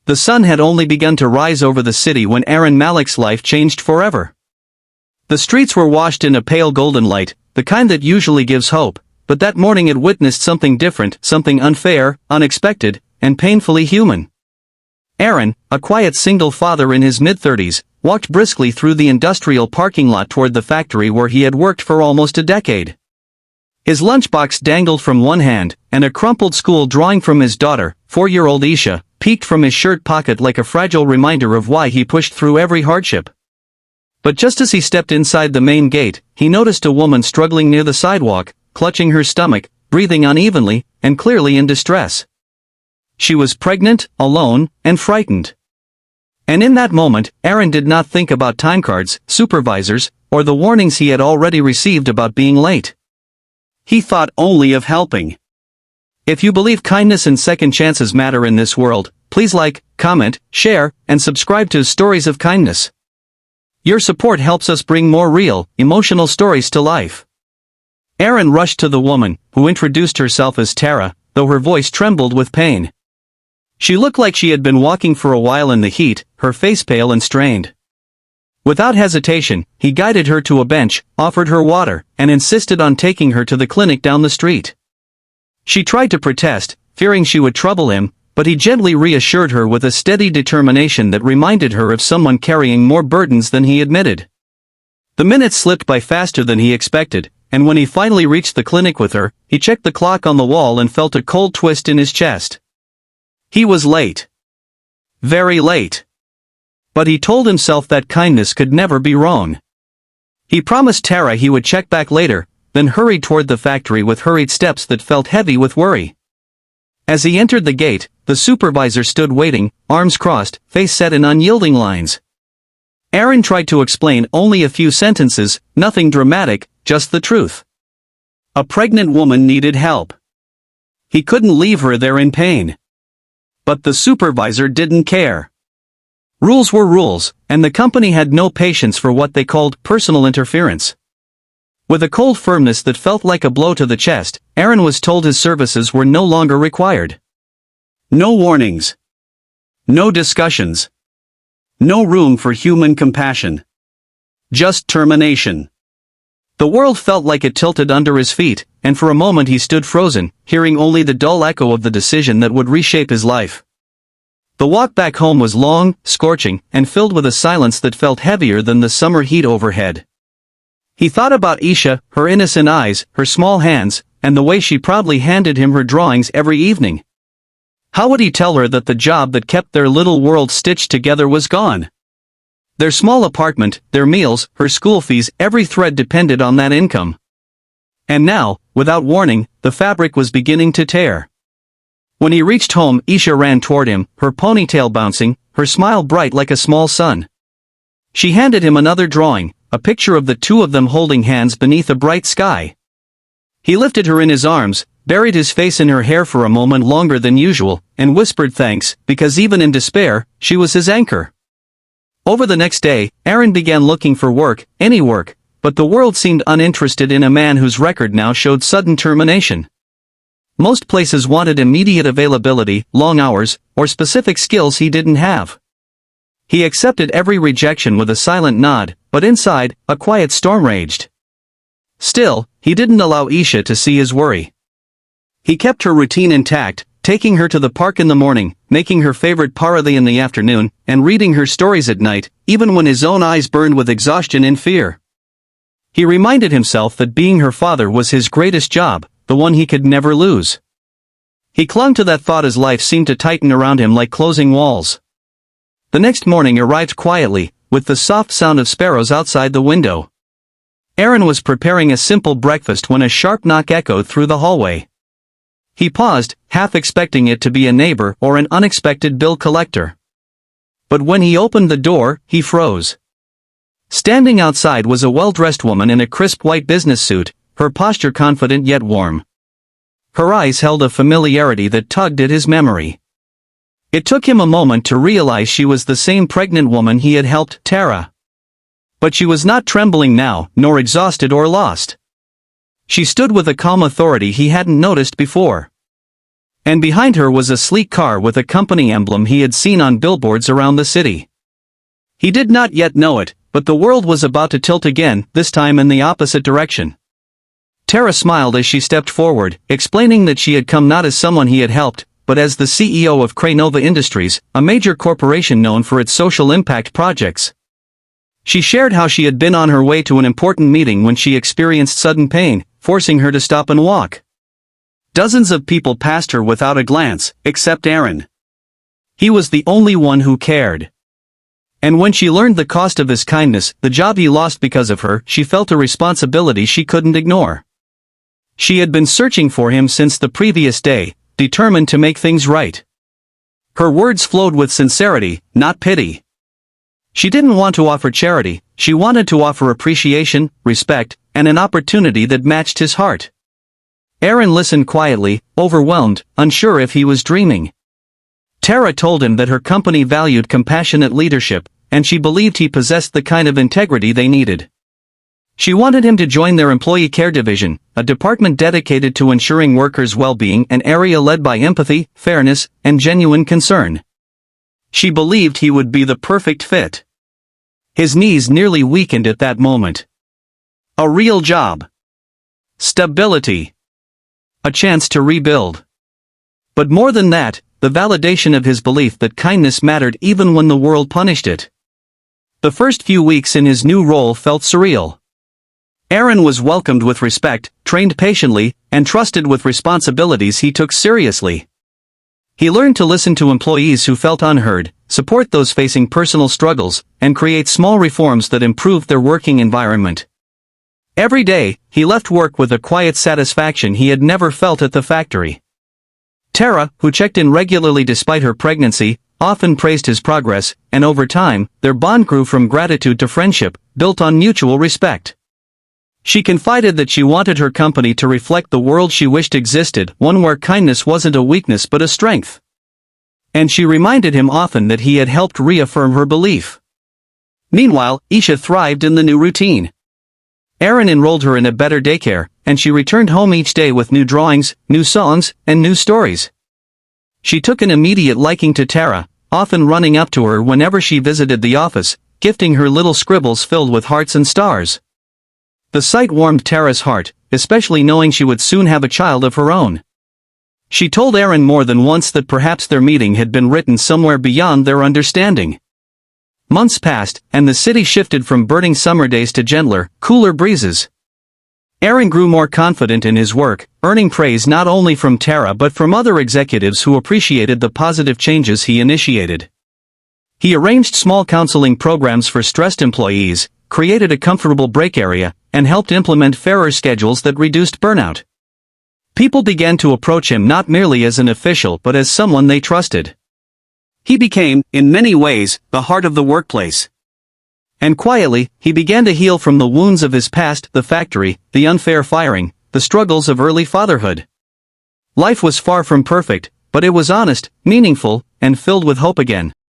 The sun had only begun to rise over the city when Arin Malik's life changed forever. The streets were washed in a pale golden light, the kind that usually gives hope, but that morning it witnessed something different, something unfair, unexpected, and painfully human. Arin, a quiet single father in his mid-30s, walked briskly through the industrial parking lot toward the factory where he had worked for almost a decade. His lunchbox dangled from one hand, and a crumpled school drawing from his daughter, 4-year-old Isha, peeked from his shirt pocket like a fragile reminder of why he pushed through every hardship. But just as he stepped inside the main gate, he noticed a woman struggling near the sidewalk, clutching her stomach, breathing unevenly, and clearly in distress. She was pregnant, alone, and frightened. And in that moment, Arin did not think about timecards, supervisors, or the warnings he had already received about being late. He thought only of helping. If you believe kindness and second chances matter in this world, please like, comment, share, and subscribe to Stories of Kindness. Your support helps us bring more real, emotional stories to life. Arin rushed to the woman, who introduced herself as Tara, though her voice trembled with pain. She looked like she had been walking for a while in the heat, her face pale and strained. Without hesitation, he guided her to a bench, offered her water, and insisted on taking her to the clinic down the street. She tried to protest, fearing she would trouble him, but he gently reassured her with a steady determination that reminded her of someone carrying more burdens than he admitted. The minutes slipped by faster than he expected, and when he finally reached the clinic with her, he checked the clock on the wall and felt a cold twist in his chest. He was late. Very late. But he told himself that kindness could never be wrong. He promised Tara he would check back later, then hurried toward the factory with hurried steps that felt heavy with worry. As he entered the gate, the supervisor stood waiting, arms crossed, face set in unyielding lines. Arin tried to explain only a few sentences, nothing dramatic, just the truth. A pregnant woman needed help. He couldn't leave her there in pain. But the supervisor didn't care. Rules were rules, and the company had no patience for what they called personal interference. With a cold firmness that felt like a blow to the chest, Arin was told his services were no longer required. No warnings. No discussions. No room for human compassion. Just termination. The world felt like it tilted under his feet, and for a moment he stood frozen, hearing only the dull echo of the decision that would reshape his life. The walk back home was long, scorching, and filled with a silence that felt heavier than the summer heat overhead. He thought about Isha, her innocent eyes, her small hands, and the way she proudly handed him her drawings every evening. How would he tell her that the job that kept their little world stitched together was gone? Their small apartment, their meals, her school fees, every thread depended on that income. And now, without warning, the fabric was beginning to tear. When he reached home, Isha ran toward him, her ponytail bouncing, her smile bright like a small sun. She handed him another drawing, a picture of the two of them holding hands beneath a bright sky. He lifted her in his arms, buried his face in her hair for a moment longer than usual, and whispered thanks, because even in despair, she was his anchor. Over the next day, Arin began looking for work, any work, but the world seemed uninterested in a man whose record now showed sudden termination. Most places wanted immediate availability, long hours, or specific skills he didn't have. He accepted every rejection with a silent nod, but inside, a quiet storm raged. Still, he didn't allow Isha to see his worry. He kept her routine intact, taking her to the park in the morning, making her favorite parley in the afternoon, and reading her stories at night, even when his own eyes burned with exhaustion and fear. He reminded himself that being her father was his greatest job, the one he could never lose. He clung to that thought as life seemed to tighten around him like closing walls. The next morning arrived quietly, with the soft sound of sparrows outside the window. Arin was preparing a simple breakfast when a sharp knock echoed through the hallway. He paused, half expecting it to be a neighbor or an unexpected bill collector. But when he opened the door, he froze. Standing outside was a well-dressed woman in a crisp white business suit, her posture confident yet warm. Her eyes held a familiarity that tugged at his memory. It took him a moment to realize she was the same pregnant woman he had helped, Tara. But she was not trembling now, nor exhausted or lost. She stood with a calm authority he hadn't noticed before. And behind her was a sleek car with a company emblem he had seen on billboards around the city. He did not yet know it, but the world was about to tilt again, this time in the opposite direction. Tara smiled as she stepped forward, explaining that she had come not as someone he had helped, but as the CEO of Craynova Industries, a major corporation known for its social impact projects. She shared how she had been on her way to an important meeting when she experienced sudden pain, forcing her to stop and walk. Dozens of people passed her without a glance, except Arin. He was the only one who cared. And when she learned the cost of his kindness, the job he lost because of her, she felt a responsibility she couldn't ignore. She had been searching for him since the previous day, determined to make things right. Her words flowed with sincerity, not pity. She didn't want to offer charity, she wanted to offer appreciation, respect, and an opportunity that matched his heart. Arin listened quietly, overwhelmed, unsure if he was dreaming. Tara told him that her company valued compassionate leadership, and she believed he possessed the kind of integrity they needed. She wanted him to join their employee care division, a department dedicated to ensuring workers' well-being, an area led by empathy, fairness, and genuine concern. She believed he would be the perfect fit. His knees nearly weakened at that moment. A real job. Stability. A chance to rebuild. But more than that, the validation of his belief that kindness mattered even when the world punished it. The first few weeks in his new role felt surreal. Arin was welcomed with respect, trained patiently, and trusted with responsibilities he took seriously. He learned to listen to employees who felt unheard, support those facing personal struggles, and create small reforms that improved their working environment. Every day, he left work with a quiet satisfaction he had never felt at the factory. Tara, who checked in regularly despite her pregnancy, often praised his progress, and over time, their bond grew from gratitude to friendship, built on mutual respect. She confided that she wanted her company to reflect the world she wished existed, one where kindness wasn't a weakness but a strength. And she reminded him often that he had helped reaffirm her belief. Meanwhile, Isha thrived in the new routine. Arin enrolled her in a better daycare, and she returned home each day with new drawings, new songs, and new stories. She took an immediate liking to Tara, often running up to her whenever she visited the office, gifting her little scribbles filled with hearts and stars. The sight warmed Tara's heart, especially knowing she would soon have a child of her own. She told Arin more than once that perhaps their meeting had been written somewhere beyond their understanding. Months passed, and the city shifted from burning summer days to gentler, cooler breezes. Arin grew more confident in his work, earning praise not only from Tara but from other executives who appreciated the positive changes he initiated. He arranged small counseling programs for stressed employees, created a comfortable break area, and helped implement fairer schedules that reduced burnout. People began to approach him not merely as an official but as someone they trusted. He became, in many ways, the heart of the workplace. And quietly, he began to heal from the wounds of his past, the factory, the unfair firing, the struggles of early fatherhood. Life was far from perfect, but it was honest, meaningful, and filled with hope again.